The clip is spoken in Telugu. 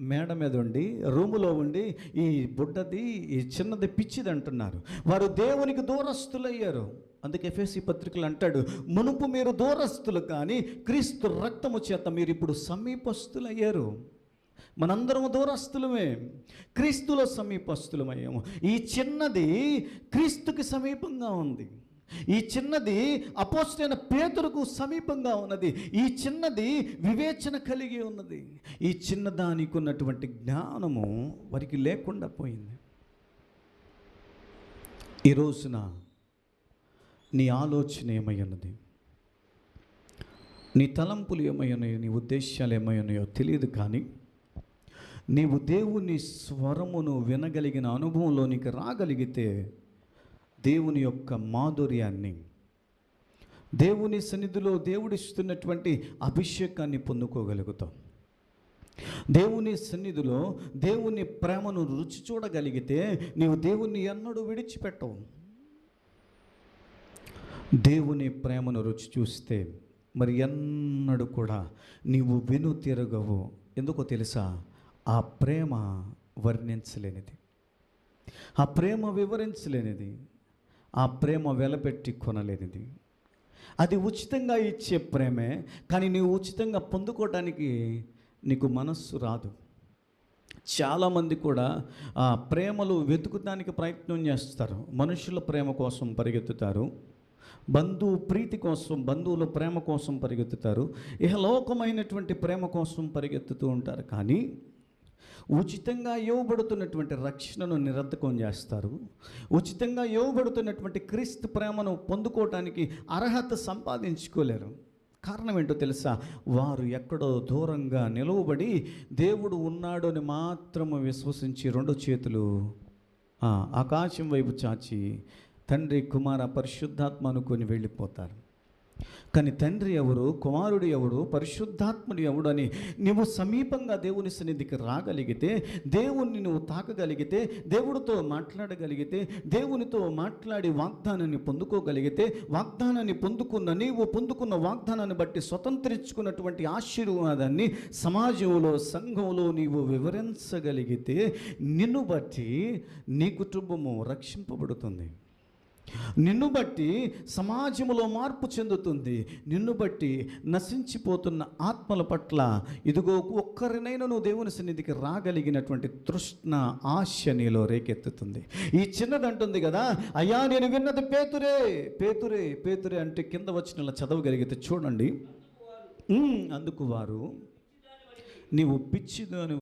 మేడ మీద ఉండి రూములో ఉండి ఈ బుడ్డది ఈ చిన్నది పిచ్చిది అంటున్నారు. వారు దేవునికి దూరస్తులయ్యారు. అందుకే ఎఫెసీ పత్రికలు అంటాడు, మునుపు మీరు దూరస్తులు కానీ క్రీస్తు రక్తము చేత మీరు ఇప్పుడు సమీపస్తులయ్యారు. మనందరము దూరస్తులమే, క్రీస్తులో సమీపస్తులమయ్యాము. ఈ చిన్నది క్రీస్తుకి సమీపంగా ఉంది. ఈ చిన్నది అపోస్తలుడైన పేతురుకు సమీపంగా ఉన్నది. ఈ చిన్నది వివేచన కలిగి ఉన్నది. ఈ చిన్నదానికి ఉన్నటువంటి జ్ఞానము వారికి లేకుండా పోయింది. ఈ రోజున నీ ఆలోచన ఏమై ఉన్నది, నీ తలంపులు ఏమై ఉన్నాయో, నీ ఉద్దేశాలు ఏమై ఉన్నాయో తెలియదు, కానీ నీవు దేవుని స్వరమును వినగలిగిన అనుభవంలోనికి రాగలిగితే దేవుని యొక్క మాధుర్యాన్ని, దేవుని సన్నిధిలో దేవుడిస్తున్నటువంటి అభిషేకాన్ని పొందుకోగలుగుతాం. దేవుని సన్నిధిలో దేవుని ప్రేమను రుచి చూడగలిగితే నీవు దేవుణ్ణి ఎన్నడూ విడిచిపెట్టవు. దేవుని ప్రేమను రుచి చూస్తే మరి ఎన్నడూ కూడా నీవు వెను తిరగవు. ఎందుకో తెలుసా? ఆ ప్రేమ వర్ణించలేనిది, ఆ ప్రేమ వివరించలేనిది, ఆ ప్రేమ వెలపెట్టి కొనలేనిది. అది ఉచితంగా ఇచ్చే ప్రేమే, కానీ నీవు ఉచితంగా పొందుకోవడానికి నీకు మనస్సు రాదు. చాలామంది కూడా ఆ ప్రేమలు వెతుకుతానికి ప్రయత్నం చేస్తారు. మనుషుల ప్రేమ కోసం పరిగెత్తుతారు, బంధువు ప్రీతి కోసం, బంధువుల ప్రేమ కోసం పరిగెత్తుతారు, ఇహలోకమైనటువంటి ప్రేమ కోసం పరిగెత్తుతూ ఉంటారు. కానీ ఉచితంగా ఇవ్వబడుతున్నటువంటి రక్షణను నిరర్ధకం చేస్తారు. ఉచితంగా ఇవ్వబడుతున్నటువంటి క్రీస్తు ప్రేమను పొందుకోవటానికి అర్హత సంపాదించుకోలేరు. కారణం ఏంటో తెలుసా? వారు ఎక్కడో దూరంగా నిలవబడి దేవుడు ఉన్నాడు అని మాత్రము విశ్వసించి రెండు చేతులు ఆకాశం వైపు చాచి తండ్రి, కుమార, పరిశుద్ధాత్మ అనుకొని వెళ్ళిపోతారు. కానీ తండ్రి ఎవరు, కుమారుడు ఎవడు, పరిశుద్ధాత్ముడు ఎవడు అని నువ్వు సమీపంగా దేవుని సన్నిధికి రాగలిగితే, దేవుణ్ణి నువ్వు తాకగలిగితే, దేవుడితో మాట్లాడగలిగితే, దేవునితో మాట్లాడి వాగ్దానాన్ని పొందుకోగలిగితే, వాగ్దానాన్ని పొందుకున్న నీవు పొందుకున్న వాగ్దానాన్ని బట్టి స్వతంత్రించుకున్నటువంటి ఆశీర్వాదాన్ని సమాజంలో, సంఘంలో నీవు వివరించగలిగితే నిన్ను బట్టి నీ కుటుంబము రక్షింపబడుతుంది. నిన్ను బట్టి సమాజంలో మార్పు చెందుతుంది. నిన్ను బట్టి నశించిపోతున్న ఆత్మల పట్ల ఇదిగో ఒక్కరినైనా నువ్వు దేవుని సన్నిధికి రాగలిగినటువంటి తృష్ణ, ఆశ నీలో రేకెత్తుతుంది. ఈ చిన్నది అంటుంది కదా, అయ్యా నేను విన్నది పేతురే, పేతురే, పేతురే అంటే కింద వచ్చిన చదవగలిగితే చూడండి, అందుకు వారు నీవు పిచ్చిదాని